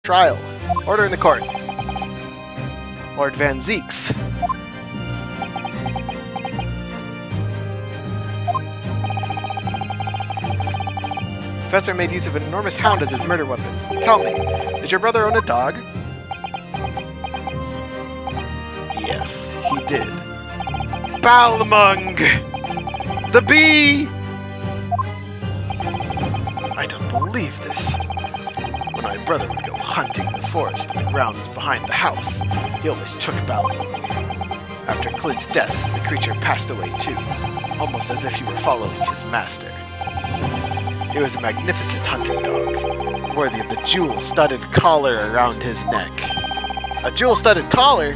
Trial. Order in the court. Lord Van Zeeks. Professor made use of an enormous hound as his murder weapon. Tell me, did your brother own a dog? Yes, he did. Balmung! The bee! I don't believe this. When my brother would go hunting in the forest in the grounds behind the house, he always took Balmung. After Clint's death, the creature passed away too, almost as if he were following his master. It was a magnificent hunting dog, worthy of the jewel-studded collar around his neck. A jewel-studded collar?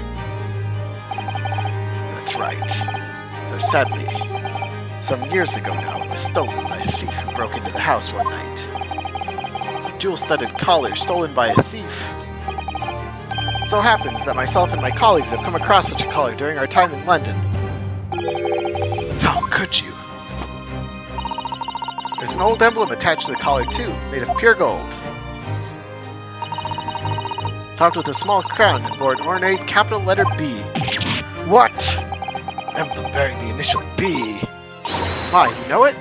That's right. Though sadly, some years ago now, it was stolen by a thief who broke into the house one night. A jewel-studded collar stolen by a thief. It so happens that myself and my colleagues have come across such a collar during our time in London. How could you? There's an old emblem attached to the collar too, made of pure gold. Topped with a small crown and bore an ornate capital letter B. What? Emblem bearing the initial B. My, you know it?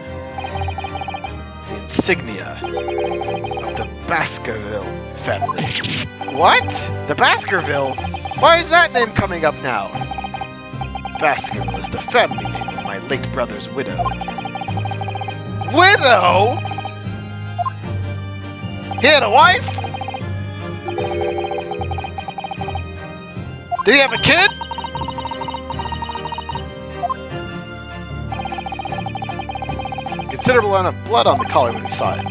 It's the insignia of the Baskerville family. What? The Baskerville? Why is that name coming up now? Baskerville is the family name of my late brother's widow. Widow? He had a wife? Did he have a kid? Considerable amount of blood on the collar when he saw it.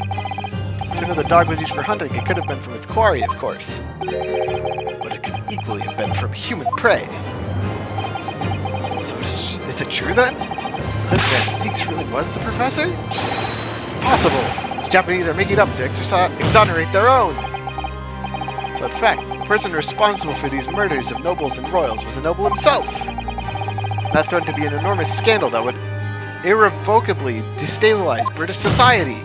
To know the dog was used for hunting, it could have been from its quarry, of course. But it could equally have been from human prey. So is it true then? Clint Van Zeeks really was the professor? Impossible! These Japanese are making up to exonerate their own! So in fact, the person responsible for these murders of nobles and royals was the noble himself! That's threatened to be an enormous scandal that would irrevocably destabilize British society!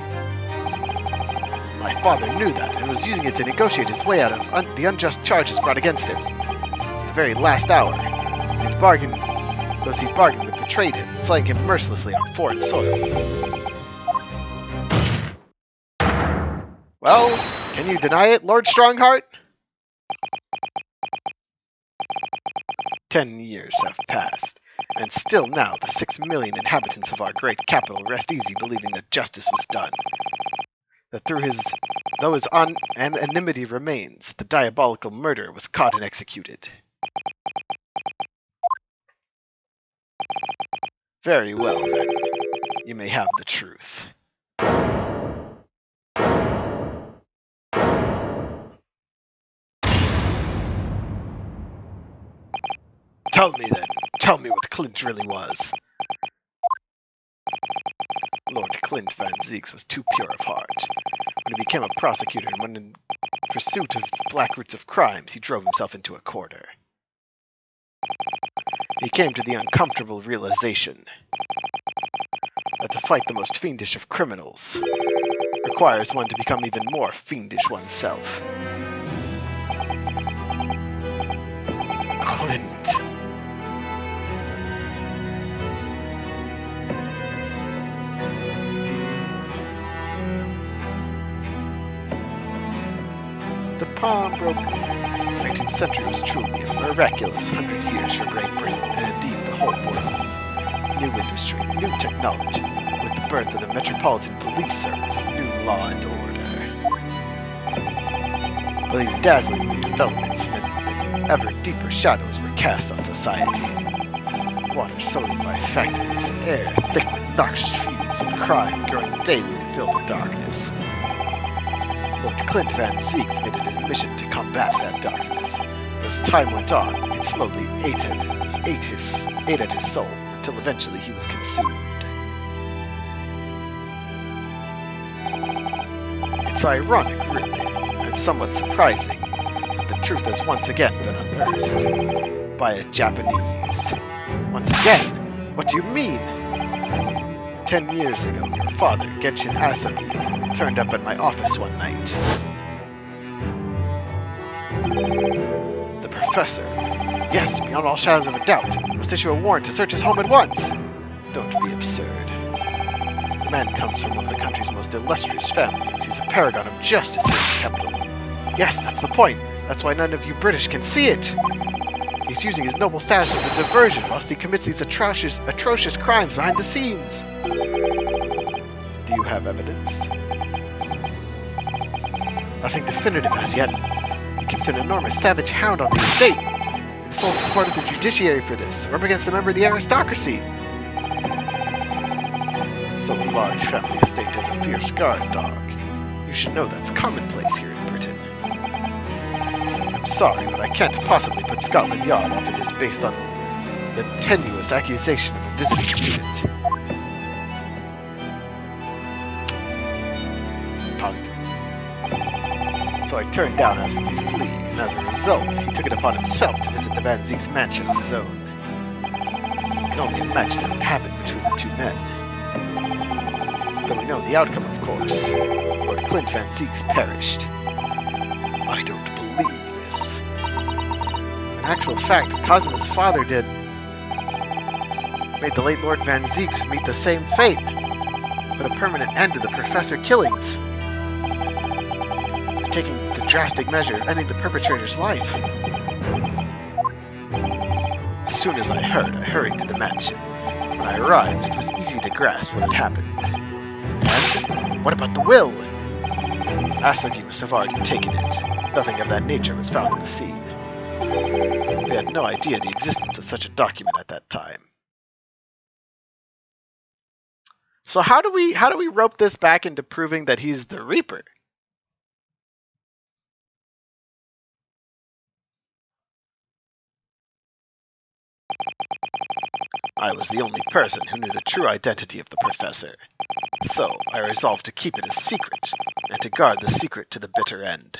My father knew that, and was using it to negotiate his way out of the unjust charges brought against him. At the very last hour, those he bargained with betrayed him, slaying him mercilessly on foreign soil. Well, can you deny it, Lord Strongheart? 10 years have passed, and still now the 6 million inhabitants of our great capital rest easy believing that justice was done. That though his anonymity remains, the diabolical murderer was caught and executed. Very well, then. You may have the truth. Tell me, then. Tell me what Clint really was. Lord Clint Van Zeeks was too pure of heart. When he became a prosecutor and went in pursuit of black roots of crimes, he drove himself into a corner. He came to the uncomfortable realization that to fight the most fiendish of criminals requires one to become even more fiendish oneself. Clint. The pawnbroker. The 19th century was truly a miraculous 100 years for Great Britain and indeed the whole world. New industry, new technology, with the birth of the Metropolitan Police Service, new law and order. But these dazzling new developments meant that ever deeper shadows were cast on society. Water sullied by factories, air thick with noxious fumes, and crime growing daily to fill the darkness. Lord Clint Van Zeeks made it his mission to combat that darkness, but as time went on, it slowly ate at his soul, until eventually he was consumed. It's ironic, really, and somewhat surprising, that the truth has once again been unearthed by a Japanese. Once again? What do you mean? 10 years ago, your father, Genshin Asogi, turned up at my office one night. The Professor. Yes, beyond all shadows of a doubt. Must issue a warrant to search his home at once. Don't be absurd. The man comes from one of the country's most illustrious families. He's a paragon of justice here in the capital. Yes, that's the point. That's why none of you British can see it. He's using his noble status as a diversion whilst he commits these atrocious crimes behind the scenes. Do you have evidence? Nothing definitive as yet. He keeps an enormous savage hound on the estate. With full support of the judiciary for this. We're up against a member of the aristocracy. So a large family estate has a fierce guard dog. You should know that's commonplace here in Britain. I'm sorry, but I can't possibly put Scotland Yard onto this based on the tenuous accusation of a visiting student. Punk. So I turned down Asagi's plea, and as a result, he took it upon himself to visit the Van Zieks mansion on his own. I can only imagine what happened between the two men. Though we know the outcome, of course. Lord Clint Van Zieks perished. I don't believe this. In actual fact, Cosima's father made the late Lord Van Zieks meet the same fate. Put a permanent end to the Professor killings. Taking the drastic measure of ending the perpetrator's life. As soon as I heard, I hurried to the mansion. When I arrived, it was easy to grasp what had happened. And what about the will? Asagi must have already taken it. Nothing of that nature was found in the scene. We had no idea the existence of such a document at that time. So how do we rope this back into proving that he's the Reaper? I was the only person who knew the true identity of the Professor. So, I resolved to keep it a secret, and to guard the secret to the bitter end.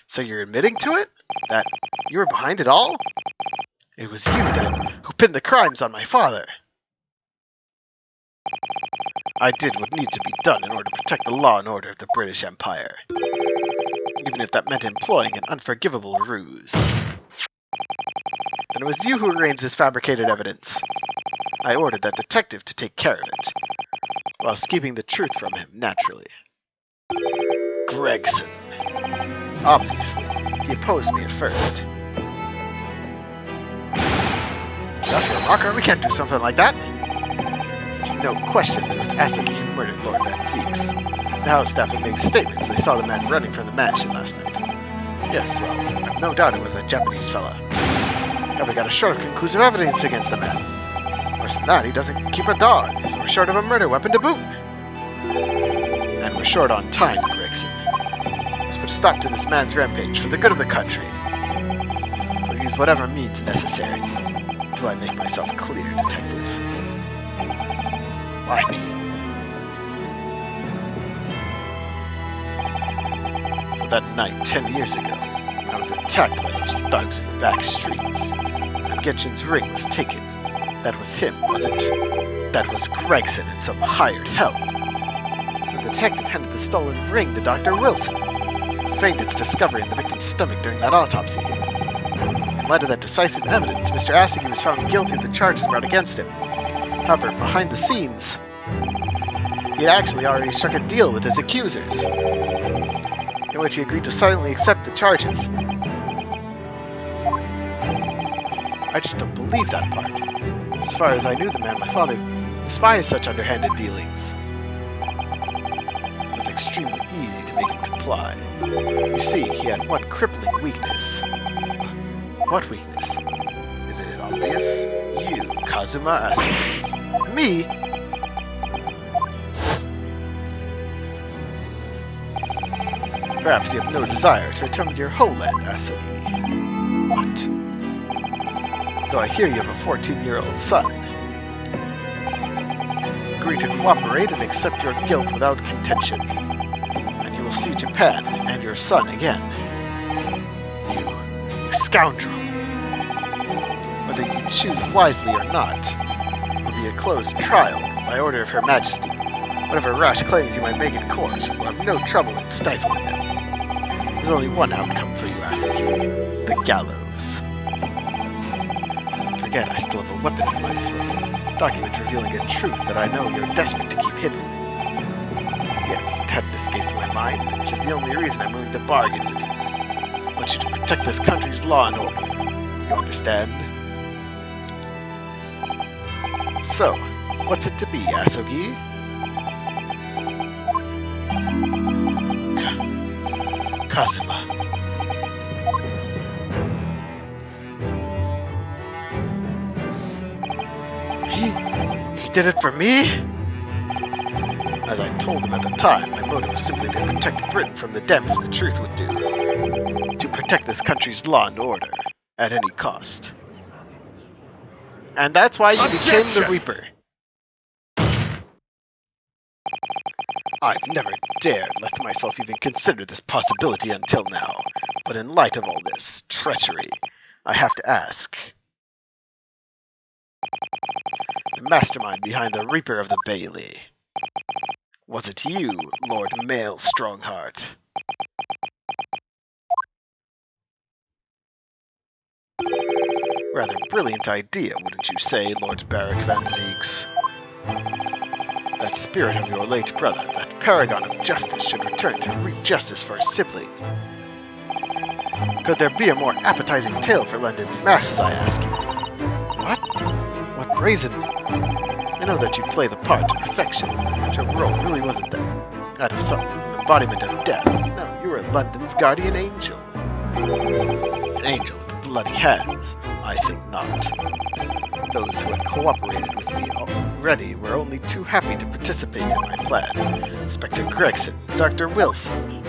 So you're admitting to it? That you were behind it all? It was you, then, who pinned the crimes on my father. I did what needed to be done in order to protect the law and order of the British Empire. Even if that meant employing an unforgivable ruse. And it was you who arranged this fabricated evidence. I ordered that detective to take care of it, whilst keeping the truth from him, naturally. Gregson. Obviously, he opposed me at first. After a rocker, we can't do something like that. There's no question that it was Asagi who murdered Lord Van Zieks. The house staff had made statements they saw the man running from the mansion last night. Yes, well, I have no doubt it was that Japanese fella. We got a short of conclusive evidence against the man. Worse than that, he doesn't keep a dog, so we're short of a murder weapon to boot. And we're short on time, Gregson. Let's put a stop to this man's rampage for the good of the country. So use whatever means necessary. Do I make myself clear, Detective? Why me? So that night, 10 years ago, I was attacked by those thugs in the back streets. And Genshin's ring was taken. That was him, was it? That was Gregson and some hired help. The detective handed the stolen ring to Dr. Wilson, who feigned its discovery in the victim's stomach during that autopsy. In light of that decisive evidence, Mr. Asagi was found guilty of the charges brought against him. However, behind the scenes, he had actually already struck a deal with his accusers, in which he agreed to silently accept the charges. I just don't believe that part. As far as I knew the man, my father despised such underhanded dealings. It was extremely easy to make him comply. You see, he had one crippling weakness. What weakness? Isn't it obvious? You, Kazuma Asagi. Me? Perhaps you have no desire to return to your homeland, Asagi. What? Though I hear you have a 14-year-old son. Agree to cooperate and accept your guilt without contention, and you will see Japan and your son again. You scoundrel. Whether you choose wisely or not, it will be a closed trial by order of Her Majesty. Whatever rash claims you might make in court, will have no trouble in stifling them. There's only one outcome for you, Asuki. The gallows. Forget I still have a weapon at my disposal. A document revealing a truth that I know you're desperate to keep hidden. Yes, it hadn't escaped my mind, which is the only reason I'm willing to bargain with you. I want you to protect this country's law and order. You understand? So, what's it to be, Asugi? Kazuma. He did it for me? As I told him at the time, my motive was simply to protect Britain from the damage the truth would do. To protect this country's law and order, at any cost. And that's why you became the Reaper. I've never dared let myself even consider this possibility until now, but in light of all this treachery, I have to ask. The mastermind behind the Reaper of the Bailey. Was it you, Lord Mael Strongheart? Rather brilliant idea, wouldn't you say, Lord Barak Van Zieks? That spirit of your late brother, that paragon of justice, should return to reap justice for his sibling. Could there be a more appetizing tale for London's masses, I ask you? What? What brazen? I know that you play the part to perfection, but your role really wasn't that of some embodiment of death. No, you were London's guardian angel. An angel with bloody hands? I think not. Those who had cooperated with me already were only too happy to participate in my plan. Inspector Gregson, Dr. Wilson.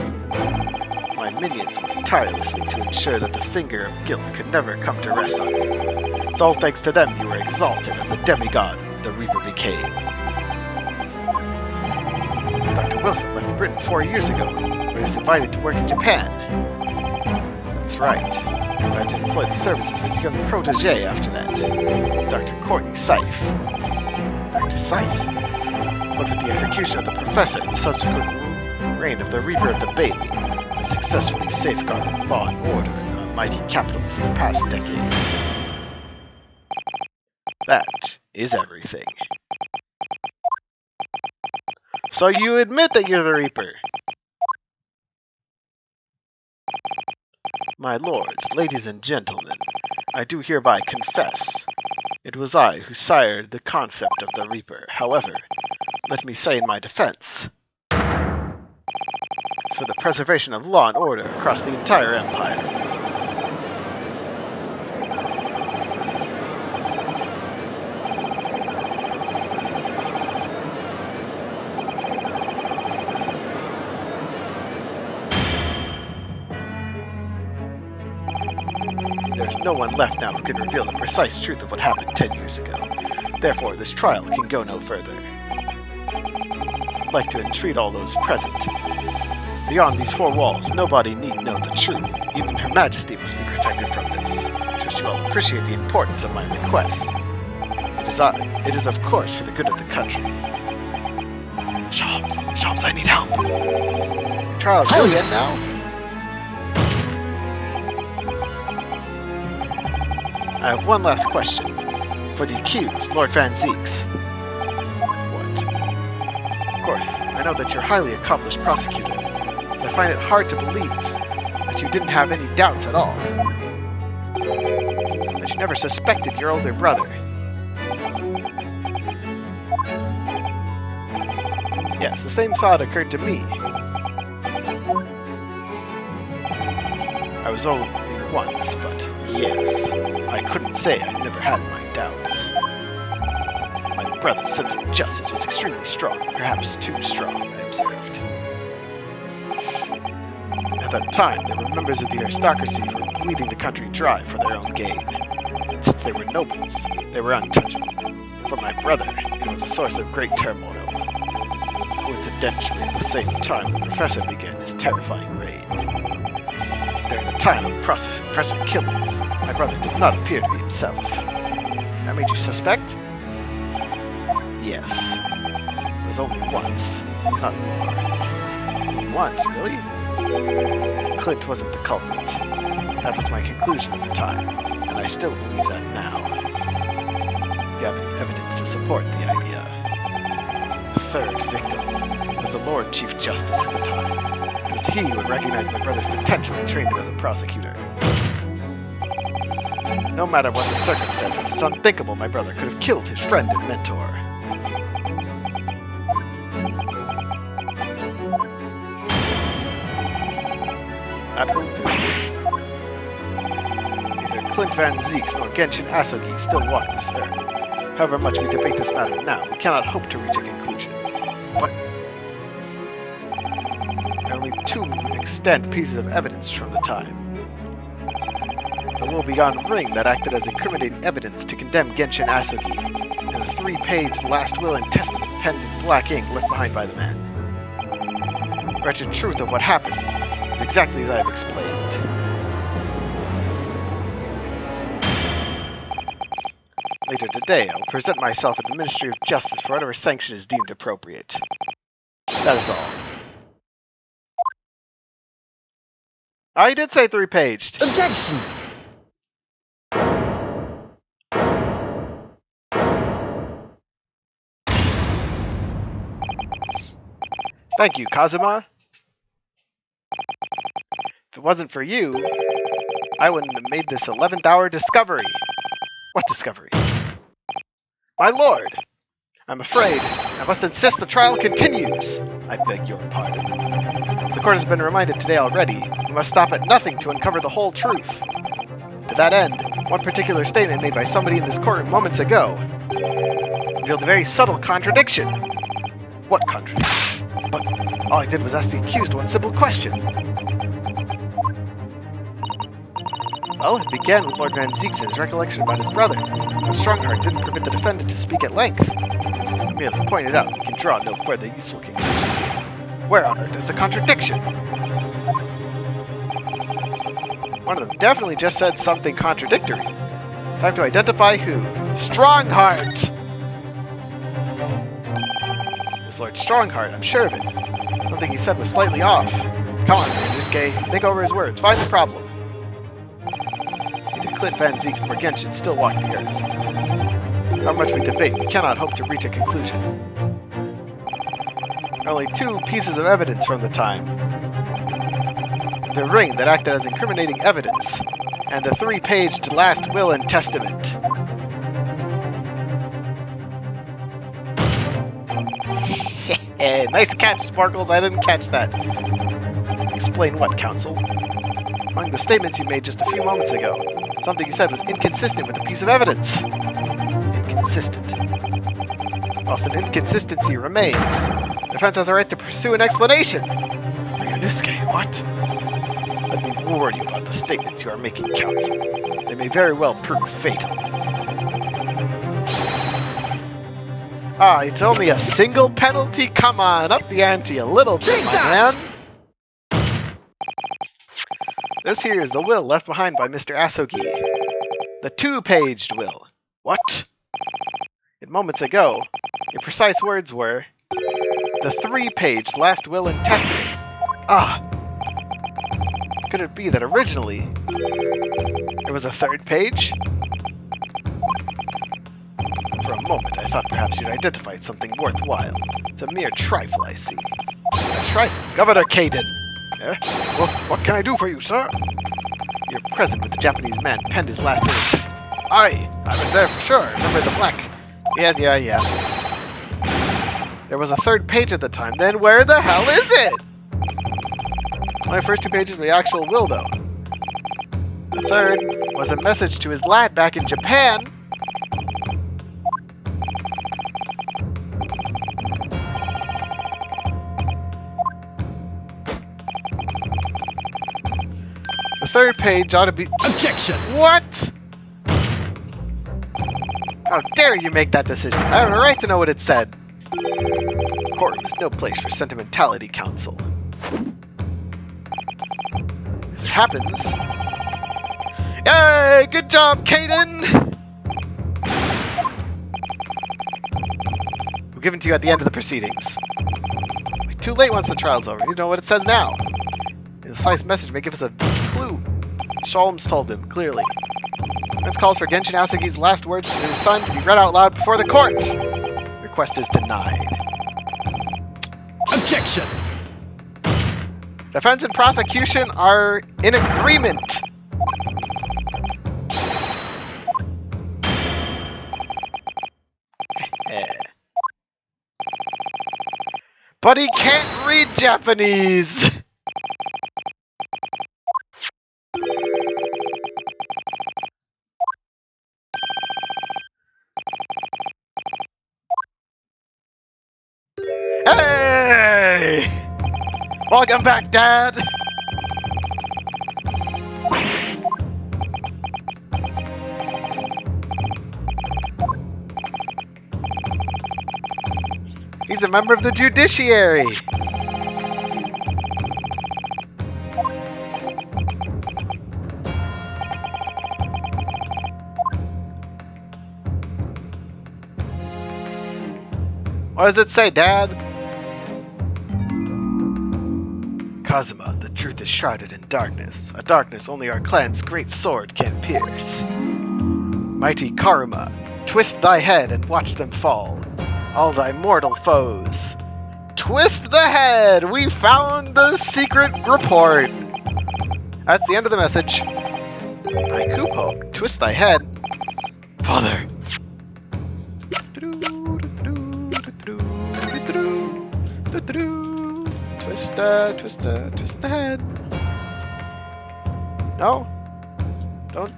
My minions worked tirelessly to ensure that the finger of guilt could never come to rest on you. It's all thanks to them you were exalted as the demigod the Reaper became. Dr. Wilson left Britain 4 years ago, where he was invited to work in Japan. That's right. I had to employ the services of his young protege after that, Dr. Courtney Scythe. Dr. Scythe? But with the execution of the Professor and the subsequent reign of the Reaper of the Bailey, has successfully safeguarded law and order in the mighty capital for the past decade. That is everything. So you admit that you're the Reaper? My lords, ladies and gentlemen, I do hereby confess. It was I who sired the concept of the Reaper. However, let me say in my defense, it's for the preservation of law and order across the entire empire. There's no one left now who can reveal the precise truth of what happened 10 years ago. Therefore, this trial can go no further. I'd like to entreat all those present. Beyond these 4 walls, nobody need know the truth. Even Her Majesty must be protected from this. Trust you all appreciate the importance of my request. It is of course for the good of the country. Shops, I need help. The trial really end now? I have one last question. For the accused, Lord Van Zieks. What? Of course, I know that you're a highly accomplished prosecutor, but I find it hard to believe that you didn't have any doubts at all. That you never suspected your older brother. Yes, the same thought occurred to me. I was only once, but yes, I couldn't say I never had my doubts. My brother's sense of justice was extremely strong, perhaps too strong, I observed. At that time, there were members of the aristocracy who were bleeding the country dry for their own gain. And since they were nobles, they were untouchable. For my brother, it was a source of great turmoil. Coincidentally, at the same time, the Professor began his terrifying reign. During the time of Professor killings, my brother did not appear to be himself. That made you suspect? Yes. It was only once, not more. Only once, really? Clint wasn't the culprit. That was my conclusion at the time, and I still believe that now. You have evidence to support the idea. The third victim was the Lord Chief Justice at the time. It was he who had recognized my brother's potential and trained him as a prosecutor. No matter what the circumstances, it's unthinkable my brother could have killed his friend and mentor. That will do. Neither Clint Van Zieks nor Genshin Asogi still walk this earth. However much we debate this matter now, we cannot hope to reach a conclusion. But there are only two extant pieces of evidence from the time. The woebegone ring that acted as incriminating evidence to condemn Genshin Asogi, and the 3-page last will and testament penned in black ink left behind by the man. The wretched truth of what happened is exactly as I have explained. Later today, I will present myself at the Ministry of Justice for whatever sanction is deemed appropriate. That is all. I did say 3-paged. Objection! Thank you, Kazuma. If it wasn't for you, I wouldn't have made this 11th hour discovery. What discovery? My lord! I'm afraid I must insist the trial continues. I beg your pardon. The court has been reminded today already. We must stop at nothing to uncover the whole truth. To that end, one particular statement made by somebody in this courtroom moments ago revealed a very subtle contradiction. What contradiction? But all I did was ask the accused one simple question. Well, it began with Lord Van Zieks' recollection about his brother, but Strongheart didn't permit the defendant to speak at length. I merely pointed out we can draw no further useful conclusions here. Where on earth is the contradiction? One of them definitely just said something contradictory. Time to identify who. Strongheart! It was Lord Strongheart, I'm sure of it. Something he said was slightly off. Come on, Ryunosuke, think over his words, find the problem. Neither Clint Van Zieks nor Genshin still walk the earth. How much we debate, we cannot hope to reach a conclusion. There are only two pieces of evidence from the time. The ring that acted as incriminating evidence, and the 3-paged last will and testament. Nice catch, Sparkles. I didn't catch that. Explain what, Counsel? Among the statements you made just a few moments ago, something you said was inconsistent with a piece of evidence. Inconsistent. Whilst an inconsistency remains, the defense has a right to pursue an explanation. Ryunosuke, what? Let me warn you about the statements you are making, Counsel. They may very well prove fatal. Ah, it's only a single penalty? Come on, up the ante a little bit, my man. This here is the will left behind by Mr. Asogi. The 2-paged will. What? And moments ago, your precise words were, the 3-paged last will and testament. Ah! Could it be that originally there was a 3rd page? For a moment, I thought perhaps you'd identified something worthwhile. It's a mere trifle, I see. A trifle? Governor Kaden! Eh? Well, what can I do for you, sir? You're present with the Japanese man penned his last will and testament. Aye, I was there for sure. Remember the black? Yes, yeah. There was a 3rd page at the time. Then where the hell is it? My first 2 pages were the actual will, though. The 3rd was a message to his lad back in Japan. The 3rd page ought to be... Objection! What? How dare you make that decision? I have a right to know what it said. Courtroom is no place for sentimentality, Counsel. As it happens... Yay! Good job, Kaden! We'll give it to you at the end of the proceedings. Too late once the trial's over. You know what it says now. The sliced message may give us a clue. Sholmes told him, clearly. This calls for Genshin Asugi's last words to his son to be read out loud before the court. Request is denied. Objection! Defense and prosecution are in agreement. But he can't read Japanese! Hey! Welcome back, Dad! He's a member of the judiciary! What does it say, Dad? Kazuma, the truth is shrouded in darkness, a darkness only our clan's great sword can pierce. Mighty Karuma, twist thy head and watch them fall, all thy mortal foes. Twist the head! We found the secret report! That's the end of the message. Haiku poem, twist thy head. Father. Twist the head. No?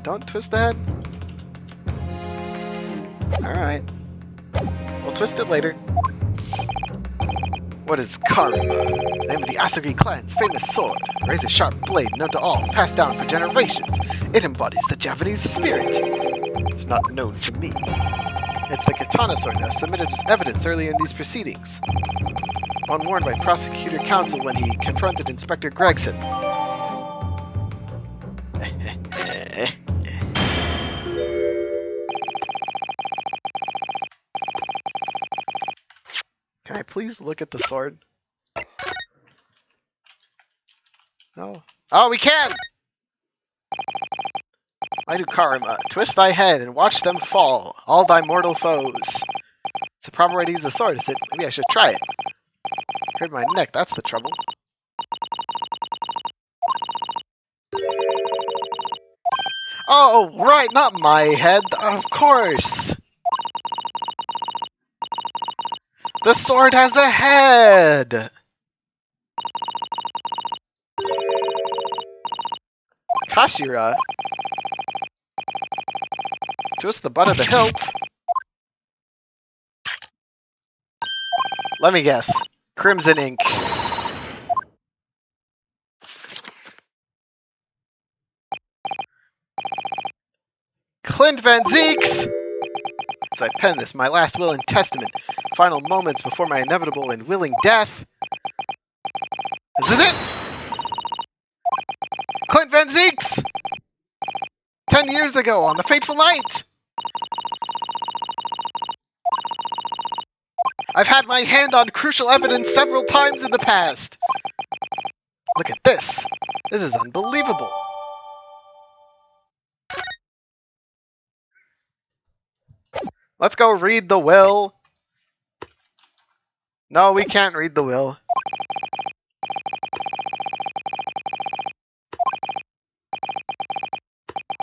Don't twist the head. Alright. We'll twist it later. What is Karuma? The name of the Asugi clan's famous sword. A razor-sharp blade known to all, passed down for generations. It embodies the Japanese spirit. It's not known to me. It's the katana sword that was submitted as evidence earlier in these proceedings. Unwarned by prosecutor counsel when he confronted Inspector Gregson. Can I please look at the sword? No. Oh, we can! I do Karuma. Twist thy head and watch them fall, all thy mortal foes. It's the proper way to use the sword, is it? Maybe I should try it. Hurt my neck, that's the trouble. Oh, right, not my head, of course! The sword has a head! Kashira? Twist the butt of the hilt? Let me guess. Crimson ink. Clint Van Zeeks! As I pen this, my last will and testament, final moments before my inevitable and willing death. Is this it? Clint Van Zeeks! 10 years ago, on the fateful night! I've had my hand on crucial evidence several times in the past. Look at this. This is unbelievable. Let's go read the will. No, we can't read the will.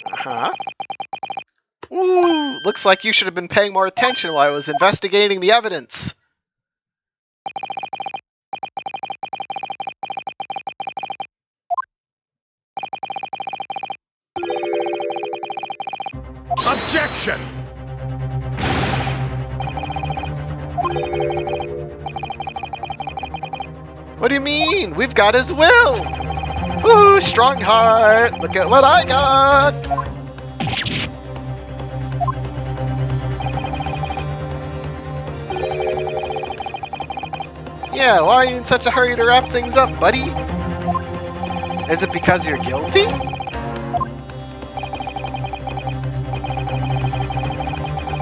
Uh-huh. Ooh, looks like you should have been paying more attention while I was investigating the evidence. Objection! What do you mean? We've got his will! Ooh, strong heart! Look at what I got! Yeah, why are you in such a hurry to wrap things up, buddy? Is it because you're guilty?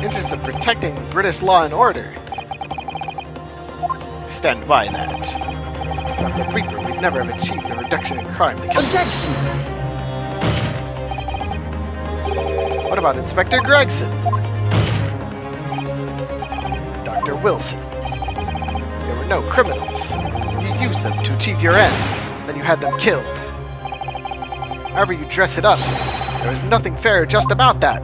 Interested in protecting British law and order. Stand by that. Without the Reaper, we'd never have achieved the reduction in crime that can. Objection! What about Inspector Gregson? And Dr. Wilson? There were no criminals. You used them to achieve your ends, then you had them killed. However you dress it up, there was nothing fair or just about that.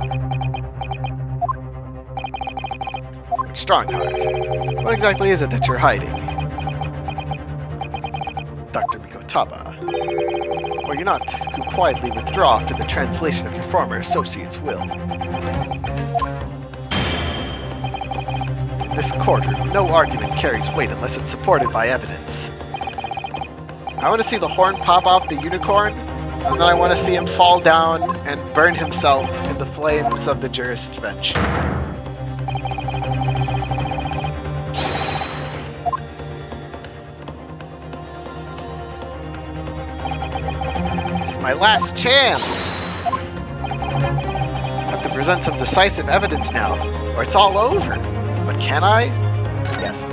Strongheart, what exactly is it that you're hiding? Dr. Mikotaba, or you not who quietly withdraw after the translation of your former associate's will. In this courtroom, no argument carries weight unless it's supported by evidence. I want to see the horn pop off the unicorn, and then I want to see him fall down and burn himself in the flames of the jurist's bench. This is my last chance! I have to present some decisive evidence now, or it's all over. But can I? Yes.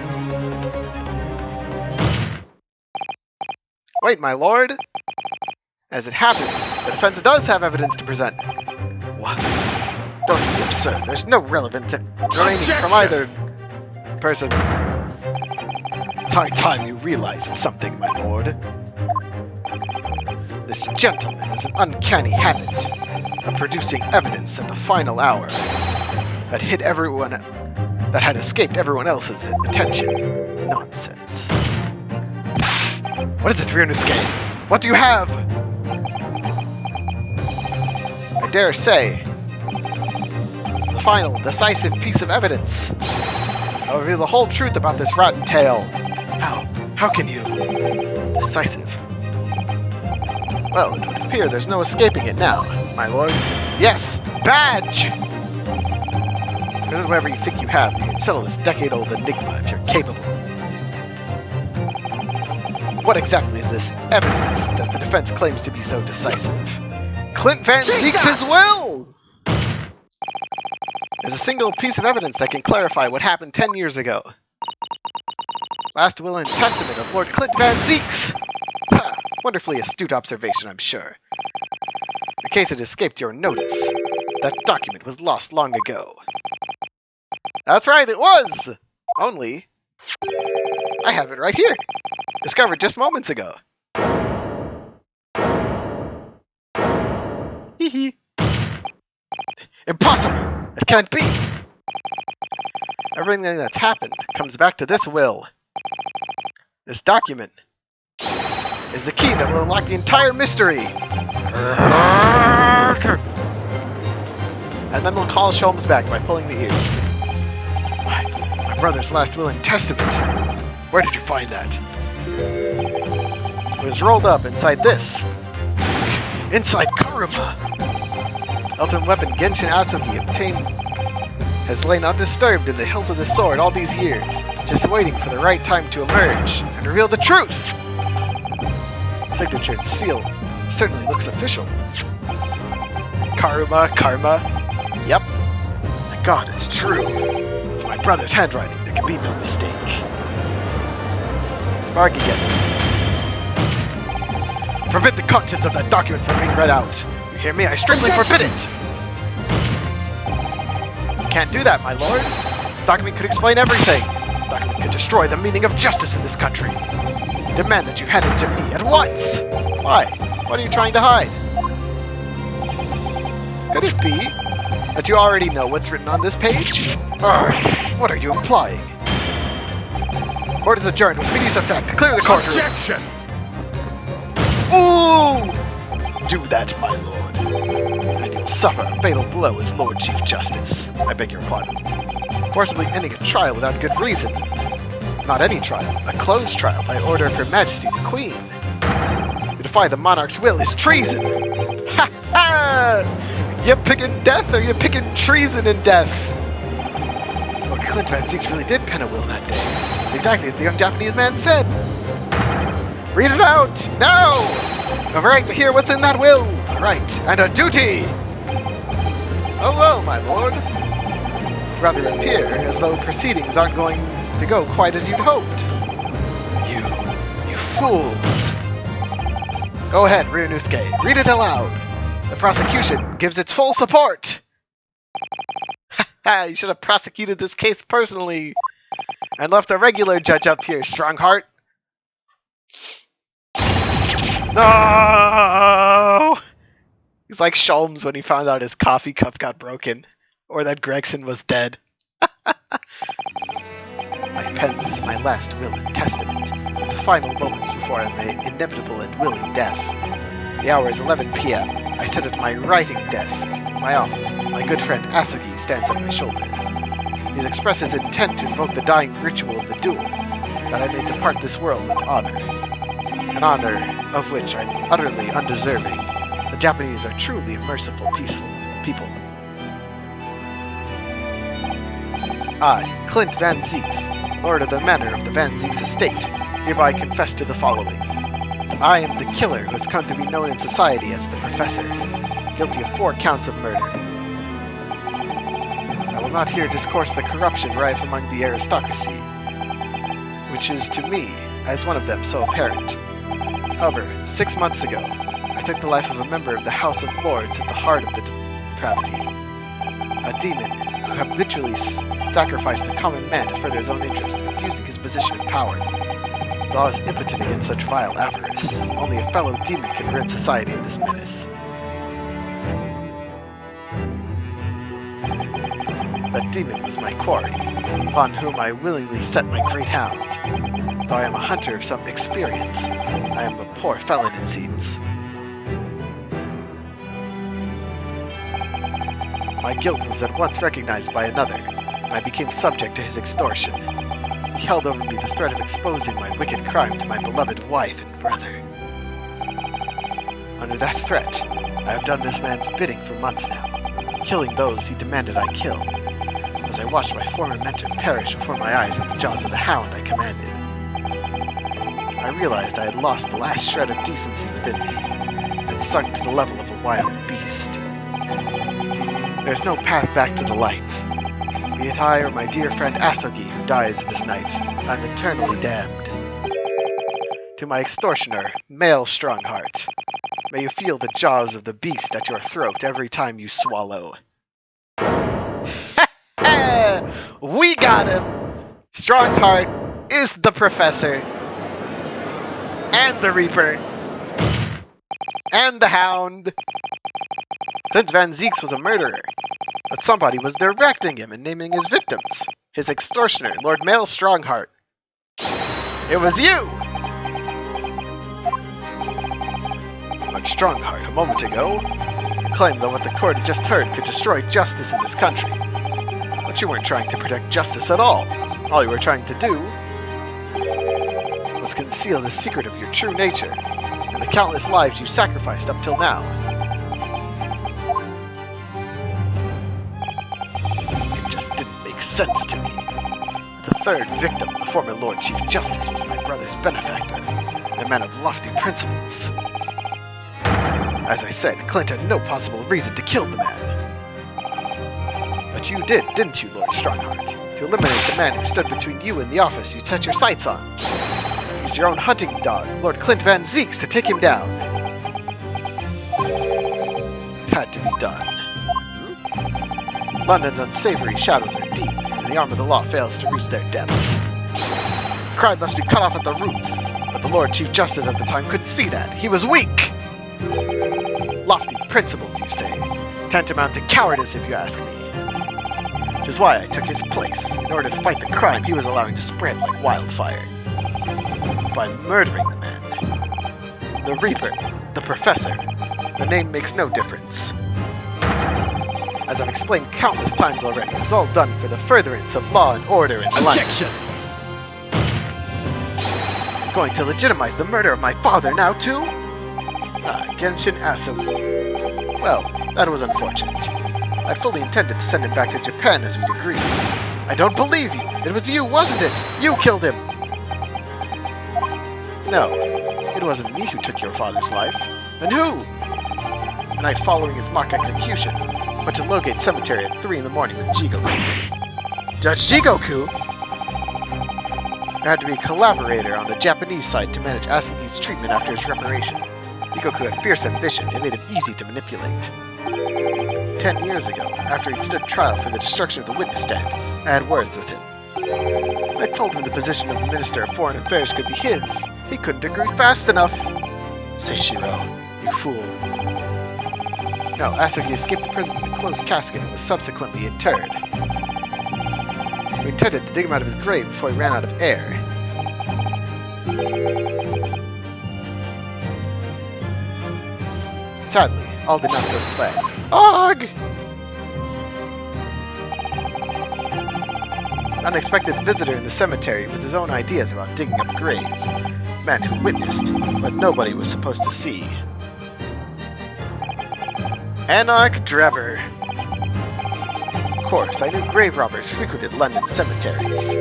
Wait, my lord! As it happens, the defense does have evidence to present. What? Don't be absurd. There's no relevance remaining from either person. It's high time you realized something, my lord. This gentleman has an uncanny habit of producing evidence at the final hour that had escaped everyone else's attention. Nonsense. What is it, Ryunosuke? What do you have? I dare say, the final, decisive piece of evidence. I'll reveal the whole truth about this rotten tale. How can you? Decisive. Well, it would appear there's no escaping it now, my lord. Yes, badge! Present whatever you think you have, you can settle this decade-old enigma if you're capable. What exactly is this evidence that the defense claims to be so decisive? Clint Van Zieks' will! There's a single piece of evidence that can clarify what happened 10 years ago. Last will and testament of Lord Clint Van Zieks! Ha! Wonderfully astute observation, I'm sure. In case it escaped your notice, that document was lost long ago. That's right, it was! Only, I have it right here. Discovered just moments ago. Hee hee. Impossible! It can't be! Everything that's happened comes back to this will. This document is the key that will unlock the entire mystery. And then we'll call Sholmes back by pulling the ears. My brother's last will and testament. Where did you find that? It was rolled up inside this. Inside Karuma! Ultimate weapon Genshin Asugi obtained has lain undisturbed in the hilt of the sword all these years, just waiting for the right time to emerge and reveal the truth! Signature and seal certainly looks official. Karma. Yep. My god, it's true. It's my brother's handwriting. There can be no mistake. Sparky gets it. Forbid the contents of that document from being read out. You hear me? I strictly forbid it! Can't do that, my lord. This document could explain everything. The document could destroy the meaning of justice in this country. Demand that you hand it to me at once. Why? What are you trying to hide? Could it be that you already know what's written on this page? Arg, what are you implying? Court is adjourned with immediate effect. Clear the courtroom. Objection! Ooh! Do that, my lord. And you'll suffer a fatal blow as Lord Chief Justice. I beg your pardon. Forcibly ending a trial without good reason. Not any trial, a closed trial by order of Her Majesty the Queen. To defy the monarch's will is treason! Ha ha! You picking death or you picking treason and death? Lord Clint Van Zieks really did pen a will that day. It's exactly as the young Japanese man said. Read it out! Now! I have a right to hear what's in that will! A right and a duty! Oh well, my lord. It'd rather appear as though proceedings aren't going to go quite as you'd hoped. You fools! Go ahead, Ryunosuke. Read it aloud. The prosecution gives its full support! Ha! You should have prosecuted this case personally and left a regular judge up here, Strongheart. No! He's like Sholmes when he found out his coffee cup got broken, or that Gregson was dead. I pen this, my last will and testament, in the final moments before my inevitable and willing death. The hour is 11 p.m. I sit at my writing desk, my office. My good friend Asugi stands at my shoulder. He expresses his intent to invoke the dying ritual of the duel, that I may depart this world with honor. An honor of which I'm utterly undeserving. The Japanese are truly a merciful, peaceful people. I, Clint Van Zieks, Lord of the Manor of the Van Zieks Estate, hereby confess to the following. I am the killer who has come to be known in society as the Professor, guilty of 4 counts of murder. I will not here discourse the corruption rife among the aristocracy, which is to me, as one of them, so apparent. However, 6 months ago, I took the life of a member of the House of Lords at the heart of the depravity. A demon who habitually sacrificed the common man to further his own interest, abusing his position of power. The law is impotent against such vile avarice. Only a fellow demon can rid society of this menace. That demon was my quarry, upon whom I willingly set my great hound. Though I am a hunter of some experience, I am a poor felon, it seems. My guilt was at once recognized by another, and I became subject to his extortion. He held over me the threat of exposing my wicked crime to my beloved wife and brother. Under that threat, I have done this man's bidding for months now, killing those he demanded I kill, as I watched my former mentor perish before my eyes at the jaws of the hound I commanded. I realized I had lost the last shred of decency within me, and sunk to the level of a wild beast. There is no path back to the light. Be it I or my dear friend Asugi who dies this night, I am eternally damned. To my extortioner, male Strongheart, may you feel the jaws of the beast at your throat every time you swallow. We got him! Strongheart is the Professor, and the Reaper, and the Hound. Clint Van Zieks was a murderer, but somebody was directing him and naming his victims. His extortioner, Lord Male Strongheart. It was you! Lord Strongheart, a moment ago, you claimed that what the court had just heard could destroy justice in this country. But you weren't trying to protect justice at all. All you were trying to do was conceal the secret of your true nature and the countless lives you sacrificed up till now. It just didn't make sense to me. The third victim, the former Lord Chief Justice, was my brother's benefactor, and a man of lofty principles. As I said, Clint had no possible reason to kill the man. But you did, didn't you, Lord Strongheart? To eliminate the man who stood between you and the office you'd set your sights on. Use your own hunting dog, Lord Clint Van Zieks, to take him down. It had to be done. London's unsavory shadows are deep, and the arm of the law fails to reach their depths. Crime must be cut off at the roots, but the Lord Chief Justice at the time couldn't see that. He was weak! Lofty principles, you say. Tantamount to cowardice, if you ask me. Which is why I took his place, in order to fight the crime he was allowing to spread like wildfire. By murdering the man. The Reaper, the Professor. The name makes no difference. As I've explained countless times already, it was all done for the furtherance of law and order in London. Objection! Going to legitimize the murder of my father now, too? Genshin Asugi. Well, that was unfortunate. I'd fully intended to send him back to Japan as we'd agreed. I don't believe you! It was you, wasn't it? You killed him! No, it wasn't me who took your father's life. Then who? The night following his mock execution, I went to Logate Cemetery at 3 in the morning with Jigoku. Judge Jigoku? There had to be a collaborator on the Japanese side to manage Asugi's treatment after his reparation. Jigoku had fierce ambition and made him easy to manipulate. 10 years ago, after he'd stood trial for the destruction of the witness stand, I had words with him. I told him the position of the Minister of Foreign Affairs could be his. He couldn't agree fast enough. Seishiro, you fool. No, Asugi escaped the prison in a closed casket and was subsequently interred. We intended to dig him out of his grave before he ran out of air. Sadly, all did not go to plan. Og! Unexpected visitor in the cemetery with his own ideas about digging up graves. Man who witnessed, but nobody was supposed to see. Anarch Drebber. Of course, I knew grave robbers frequented London cemeteries.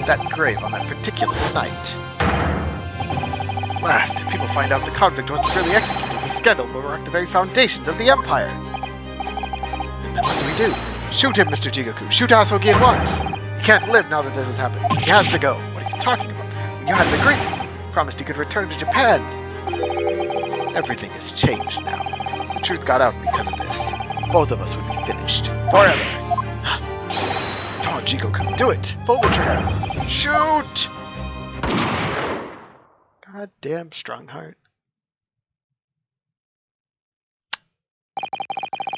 That grave on that particular night. Last, if people find out the convict wasn't really executed, the scandal will rock the very foundations of the Empire. And then what do we do? Shoot him, Mr. Jigoku. Shoot Asugi at once. He can't live now that this has happened. He has to go. What are you talking about? You had an agreement. Promised he could return to Japan. Everything has changed now. The truth got out because of this. Both of us would be finished. Forever. Come on, Jigoku. Do it. Pull the trigger. Shoot! Goddamn Strongheart.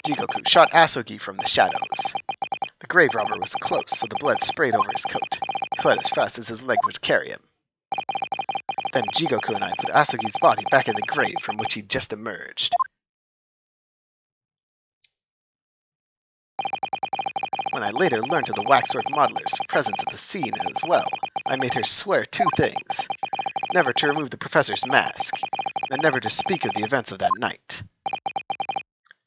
Jigoku shot Asugi from the shadows. The grave robber was close, so the blood sprayed over his coat. He fled as fast as his leg would carry him. Then Jigoku and I put Asugi's body back in the grave from which he'd just emerged. When I later learned of the waxwork modeler's presence at the scene as well, I made her swear 2 things. Never to remove the professor's mask, and never to speak of the events of that night.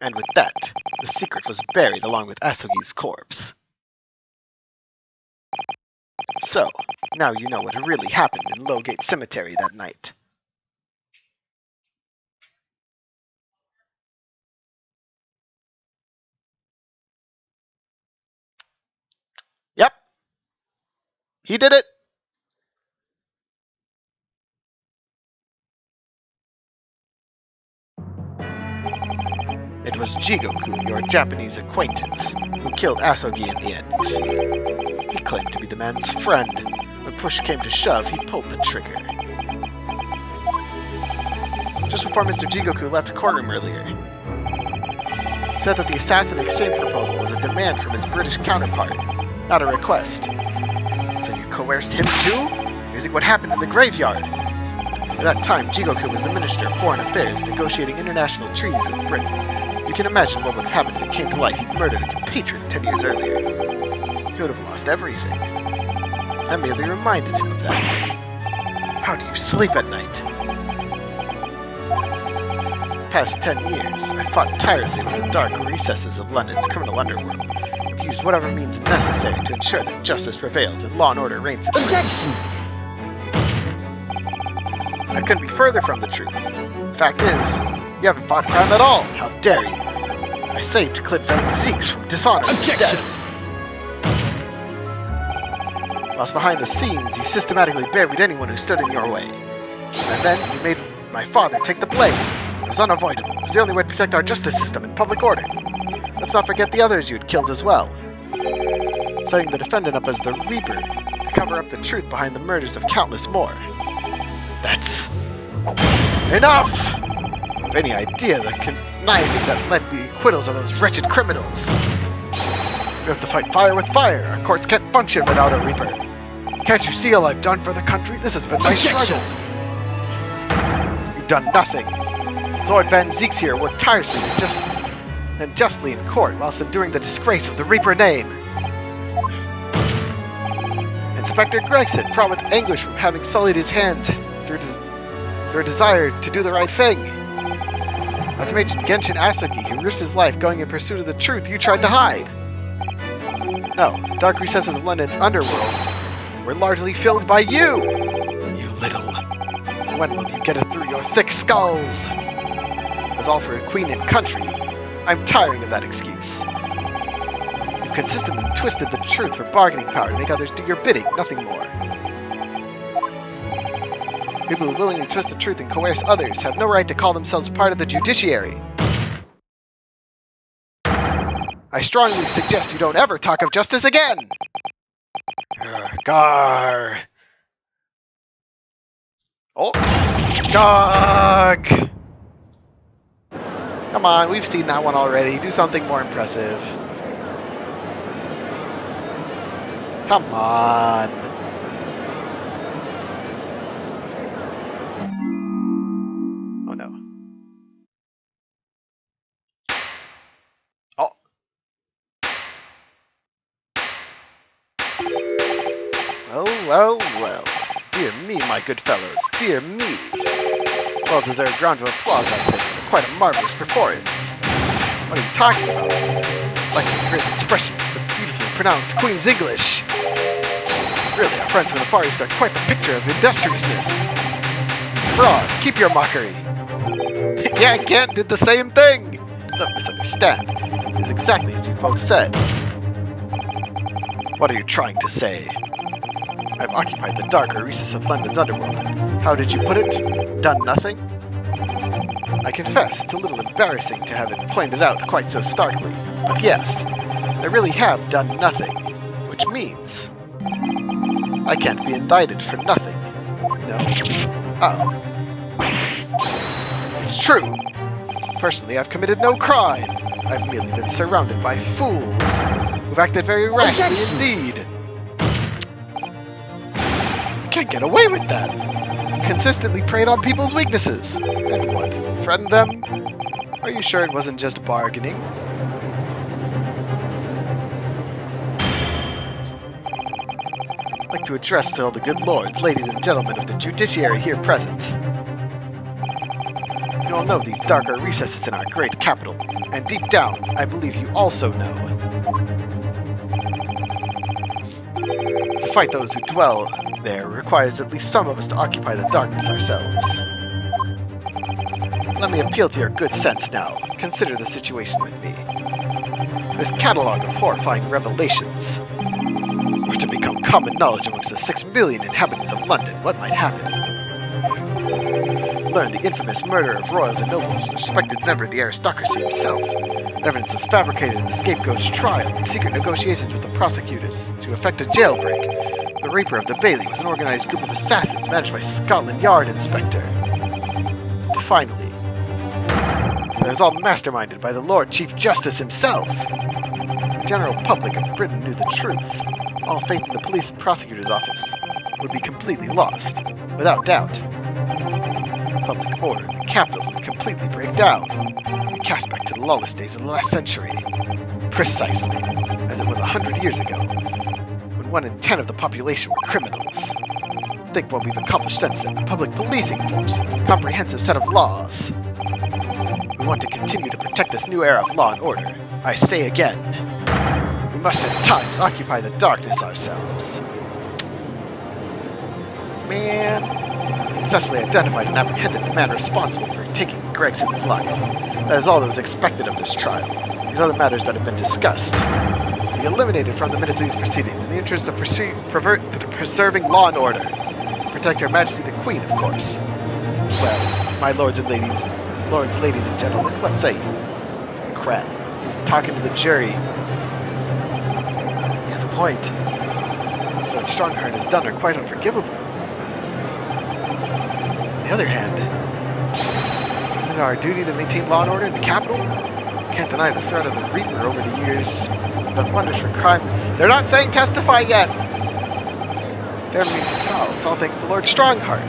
And with that, the secret was buried along with Asugi's corpse. So, now you know what really happened in Lowgate Cemetery that night. Yep. He did it. It was Jigoku, your Japanese acquaintance, who killed Asugi in the end, you see. He claimed to be the man's friend. When push came to shove, he pulled the trigger. Just before Mr. Jigoku left the courtroom earlier, he said that the assassin exchange proposal was a demand from his British counterpart, not a request. So you coerced him too? Using what happened in the graveyard? At that time, Jigoku was the Minister of Foreign Affairs, negotiating international treaties with Britain. You can imagine what would have happened if it came to light he'd murdered a compatriot 10 years earlier. He would have lost everything. I merely reminded him of that. How do you sleep at night? Past 10 years, I fought tirelessly with the dark recesses of London's criminal underworld. I've used whatever means necessary to ensure that justice prevails and law and order reigns supreme. Objection! I couldn't be further from the truth. The fact is, you haven't fought crime at all. How dare you? I saved Clint Van Zeeks from dishonor and Objection! death. Whilst behind the scenes, you systematically buried anyone who stood in your way. And then you made my father take the blame. It was unavoidable. It was the only way to protect our justice system and public order. Let's not forget the others you had killed as well. Setting the defendant up as the Reaper to cover up the truth behind the murders of countless more. That's enough! Of any idea the conniving that led the acquittals of those wretched criminals. We have to fight fire with fire. Our courts can't function without a Reaper. Can't you see all I've done for the country? This has been my struggle. You've done nothing. Lord Van Zeeks here worked tirelessly and justly in court whilst enduring the disgrace of the Reaper name. Inspector Gregson, fraught with anguish from having sullied his hands through a desire to do the right thing. Not to mention Genshin Asugi, who risked his life going in pursuit of the truth you tried to hide. No, the dark recesses of London's underworld were largely filled by you! You little... When will you get it through your thick skulls? As all for a queen and country, I'm tiring of that excuse. You've consistently twisted the truth for bargaining power to make others do your bidding, nothing more. People who willingly twist the truth and coerce others have no right to call themselves part of the judiciary. I strongly suggest you don't ever talk of justice again! Gar. Oh! Gog! Come on, we've seen that one already. Do something more impressive. Come on. Oh no. Oh. Well. Dear me, my good fellows. Dear me. Well-deserved round of applause, I think, for quite a marvelous performance. What are you talking about? Like the great expressions, the beautifully pronounced Queen's English. Really, our friends from the Far East are quite the picture of industriousness. Fraud, keep your mockery. Yeah, Kent did the same thing. Don't misunderstand. It is exactly as you both said. What are you trying to say? I've occupied the darker recess of London's underworld, and how did you put it? Done nothing? I confess, it's a little embarrassing to have it pointed out quite so starkly, but yes, I really have done nothing, which means I can't be indicted for nothing. No? Oh. It's true. Personally, I've committed no crime. I've merely been surrounded by fools who've acted very rashly indeed. I can't get away with that. I've consistently preyed on people's weaknesses. And what? Threatened them? Are you sure it wasn't just bargaining? I'd like to address to all the good lords, ladies and gentlemen of the judiciary here present. You all know these darker recesses in our great capital, and deep down, I believe you also know. To fight those who dwell there requires at least some of us to occupy the darkness ourselves. Let me appeal to your good sense now. Consider the situation with me. This catalogue of horrifying revelations were to become common knowledge amongst the 6 million inhabitants of London. What might happen? Learn the infamous murder of royals and nobles with a respected member of the aristocracy himself. Evidence was fabricated in the scapegoat's trial and secret negotiations with the prosecutors to effect a jailbreak. The Reaper of the Bailey was an organized group of assassins managed by Scotland Yard Inspector. And finally, it was all masterminded by the Lord Chief Justice himself. The general public of Britain knew the truth. All faith in the police and prosecutor's office would be completely lost, without doubt. Public order in the capital would completely break down, and cast back to the lawless days of the last century, precisely as it was 100 years ago, when 1 in 10 of the population were criminals. Think what we've accomplished since then: a public policing force, a comprehensive set of laws. We want to continue to protect this new era of law and order. I say again, we must at times occupy the darkness ourselves. Man. Successfully identified and apprehended the man responsible for taking Gregson's life. That is all that was expected of this trial. These other matters that have been discussed be eliminated from the minutes of these proceedings in the interest of preserving law and order. Protect Her Majesty the Queen, of course. Well, my lords, ladies, and gentlemen, what say you? Crap. He's talking to the jury. He has a point. What Lord Strongheart has done are quite unforgivable. On the other hand, isn't it our duty to maintain law and order in the capital? Can't deny the threat of the Reaper over the years has done wonders for crime. They're not saying testify yet! Fair means foul. It's all thanks to Lord Strongheart.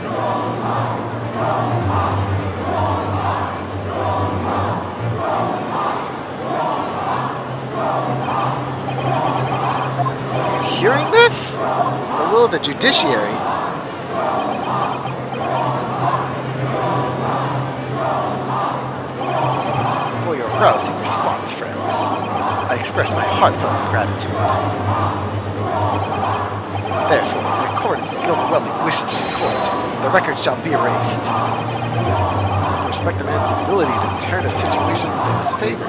Are you hearing this? The will of the judiciary. For your rousing response, friends, I express my heartfelt gratitude. Therefore, in accordance with the overwhelming wishes of the court, the record shall be erased. With respect to man's ability to turn a situation in his favor,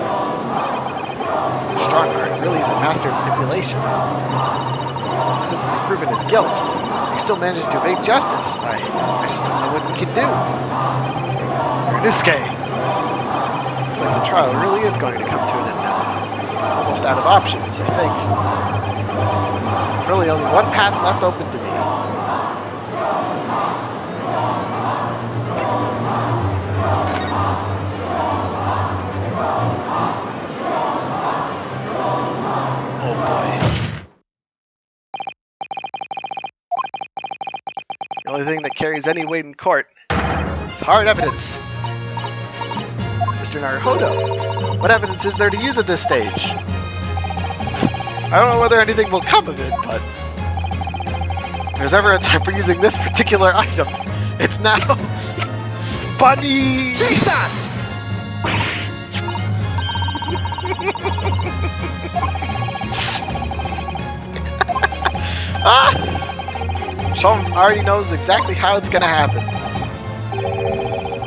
Strongheart really is a master of manipulation. This has proven his guilt. He still manages to evade justice. I just don't know what we can do. Ryunosuke! Looks like the trial really is going to come to an end now. Almost out of options, I think. Really only one path left open to me. Oh boy. The only thing that carries any weight in court is hard evidence. Mr. Naruhodo, what evidence is there to use at this stage? I don't know whether anything will come of it, but if there's ever a time for using this particular item, it's now. Bunny! Take that! Sholmes already knows exactly how it's gonna happen.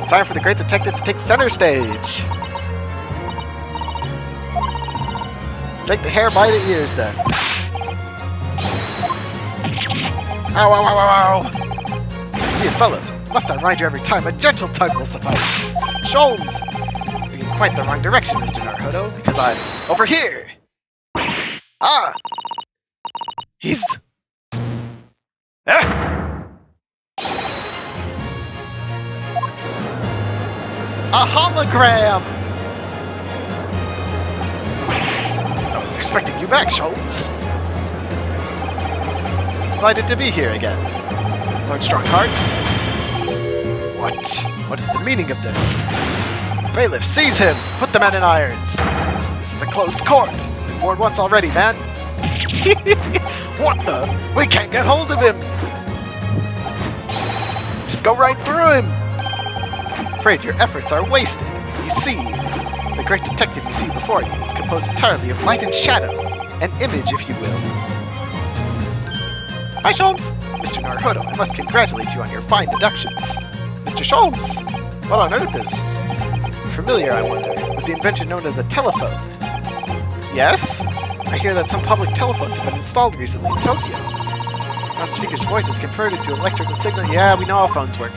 It's time for the great detective to take center stage. Take the hair by the ears, then. Ow, ow, ow, ow, ow! Dear fellas, must I remind you every time, a gentle tug will suffice. Sholmes! You're in quite the wrong direction, Mr. Naruhodo, because I'm over here! Ah! He's... Ah! A hologram! I wasn't expecting you back, Sholmes. Delighted to be here again. Lord Strongheart? What is the meaning of this? Bailiff, seize him! Put the man in irons! This is a closed court! Been warned once already, man! What the? We can't get hold of him! Just go right through him! Afraid your efforts are wasted. You see, the great detective you see before you is composed entirely of light and shadow. An image, if you will. Hi, Sholmes! Mr. Naruhodo, I must congratulate you on your fine deductions. Mr. Sholmes! What on earth is... familiar, I wonder, with the invention known as a telephone? Yes? I hear that some public telephones have been installed recently in Tokyo. Loudspeaker's voice is converted to electrical signal. Yeah, we know how phones work.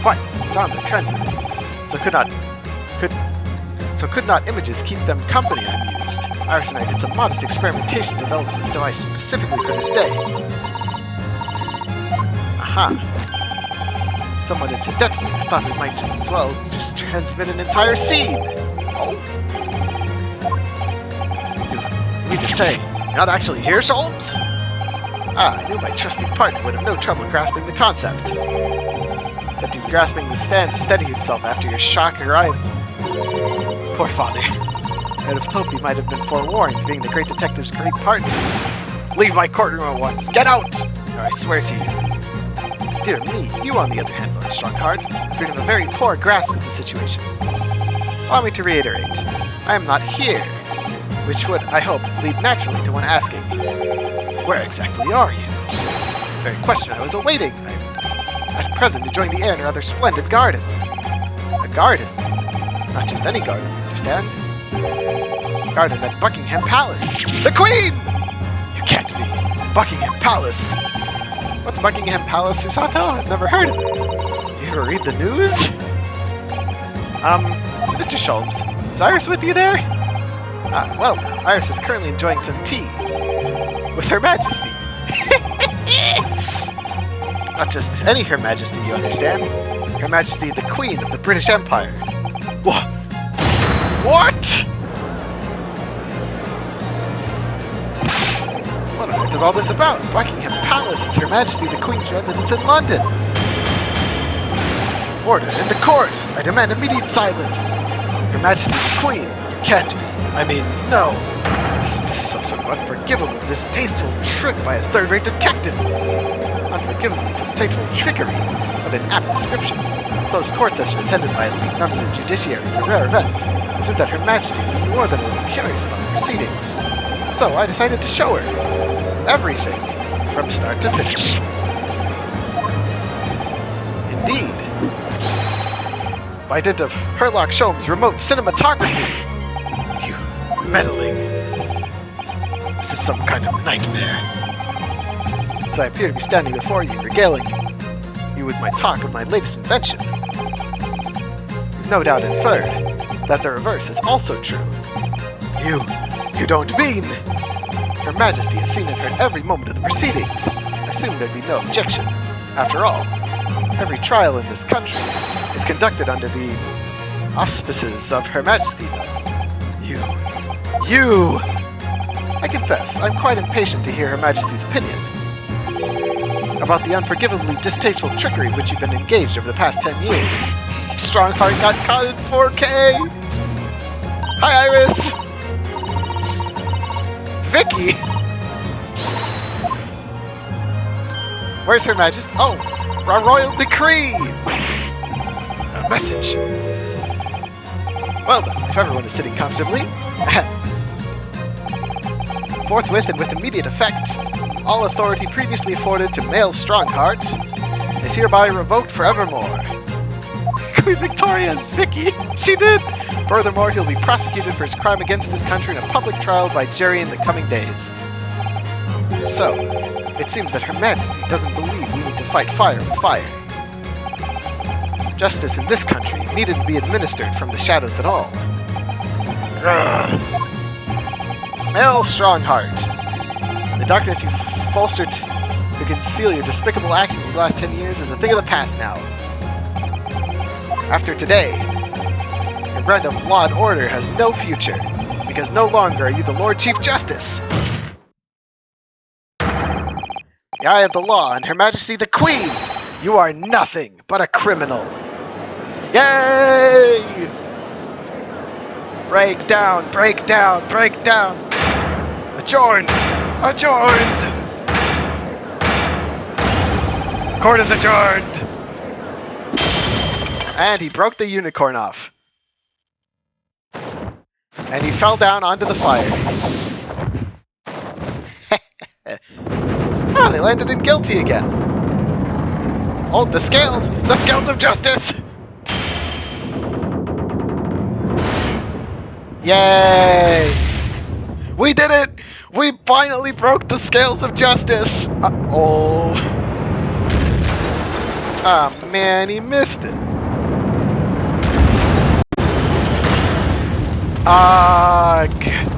Quite. Sounds are transmitted. Could not images keep them company, I mused. Iris and I did some modest experimentation to develop this device specifically for this day. Aha. Somewhat incidentally, I thought we might as well just transmit an entire scene. Oh. I need to say, you're not actually here, Sholmes? Ah, I knew my trusty partner would have no trouble grasping the concept. Except he's grasping the stand to steady himself after your shock arrival. Poor father. I'd have hoped he might have been forewarned, being the great detective's great partner. Leave my courtroom at once! Get out! Or I swear to you. Dear me, you on the other hand, Lord Strongheart, appear to have a very poor grasp of the situation. Allow me to reiterate. I am not here. Which would, I hope, lead naturally to one asking, where exactly are you? The very question I was awaiting. I'm at present enjoying the air in a rather splendid garden. A garden? Not just any garden, you understand? A garden at Buckingham Palace. The Queen! You can't be. Buckingham Palace. What's Buckingham Palace, Susato? I've never heard of it. Do you ever read the news? Mr. Sholmes, is Iris with you there? Well, Iris is currently enjoying some tea. With Her Majesty. Not just any Her Majesty, you understand. Her Majesty the Queen of the British Empire. What? What on earth is all this about? Buckingham Palace is Her Majesty the Queen's residence in London. Order in the court! I demand immediate silence! Her Majesty the Queen, you can't be. I mean, no! This is some sort of unforgivable, distasteful trick by a third-rate detective! Unforgivably distasteful trickery, but an apt description. Closed court session attended by elite members of the judiciary is a rare event. It seemed that Her Majesty would be more than a little curious about the proceedings. So I decided to show her everything, from start to finish. Indeed. By dint of Herlock Sholmes' remote cinematography. You meddling. This is some kind of nightmare. As I appear to be standing before you, regaling you with my talk of my latest invention. You've no doubt inferred that the reverse is also true. You don't mean! Her Majesty has seen and heard every moment of the proceedings. I assume there'd be no objection. After all, every trial in this country is conducted under the auspices of Her Majesty, though. You! I confess, I'm quite impatient to hear Her Majesty's opinion about the unforgivably distasteful trickery which you've been engaged over the past 10 years. Strongheart got caught in 4K! Hi, Iris! Vicky! Where's Her Majesty? Oh! A royal decree! A message. Well then, if everyone is sitting comfortably, forthwith and with immediate effect, all authority previously afforded to male Strongheart is hereby revoked forevermore. Queen Victoria's Vicky! She did! Furthermore, he'll be prosecuted for his crime against his country in a public trial by Jerry in the coming days. So, it seems that Her Majesty doesn't believe we need to fight fire with fire. Justice in this country needn't be administered from the shadows at all. Male Strongheart. The darkness you fostered to conceal your despicable actions these last 10 years is a thing of the past now. After today, your brand of law and order has no future, because no longer are you the Lord Chief Justice. The eye of the law and Her Majesty the Queen, you are nothing but a criminal. Yay! Break down, break down, break down. Adjourned! Adjourned! Court is adjourned! And he broke the unicorn off. And he fell down onto the fire. Ah, they landed in guilty again. Oh, the scales! The scales of justice! Yay! We did it! We finally broke the scales of justice! Uh-oh. Ah, man, he missed it. Ugh.